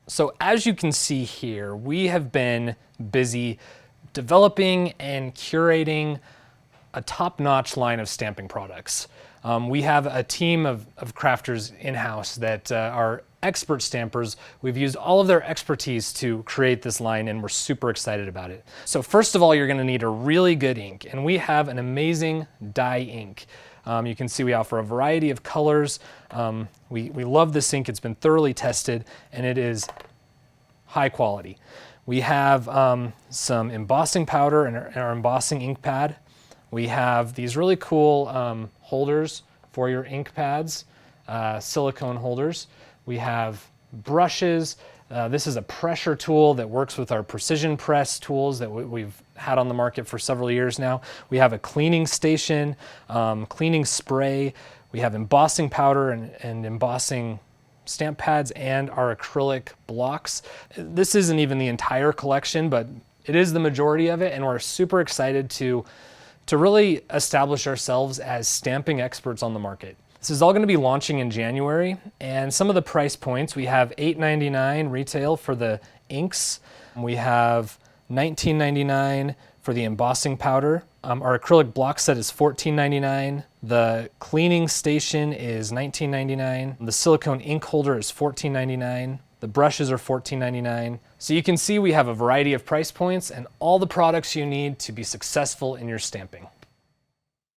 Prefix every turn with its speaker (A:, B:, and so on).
A: So as you can see here, we have been busy developing and curating a top-notch line of stamping products. We have a team of crafters in-house that are expert stampers. We've used all of their expertise to create this line, and we're super excited about it. So first of all, you're gonna need a really good ink, and we have an amazing dye ink. You can see we offer a variety of colors. We love this ink. It's been thoroughly tested, and it is high quality. We have some embossing powder and our embossing ink pad. We have these really cool holders for your ink pads, silicone holders. We have brushes. This is a pressure tool that works with our precision press tools that we've had on the market for several years now. We have a cleaning station, cleaning spray. We have embossing powder and embossing stamp pads and our acrylic blocks. This isn't even the entire collection, but it is the majority of it, and we're super excited to really establish ourselves as stamping experts on the market. This is all going to be launching in January, and some of the price points, we have $8.99 retail for the inks. We have $19.99 for the embossing powder. Our acrylic block set is $14.99. The cleaning station is $19.99. The silicone ink holder is $14.99. The brushes are $14.99. So you can see we have a variety of price points and all the products you need to be successful in your stamping.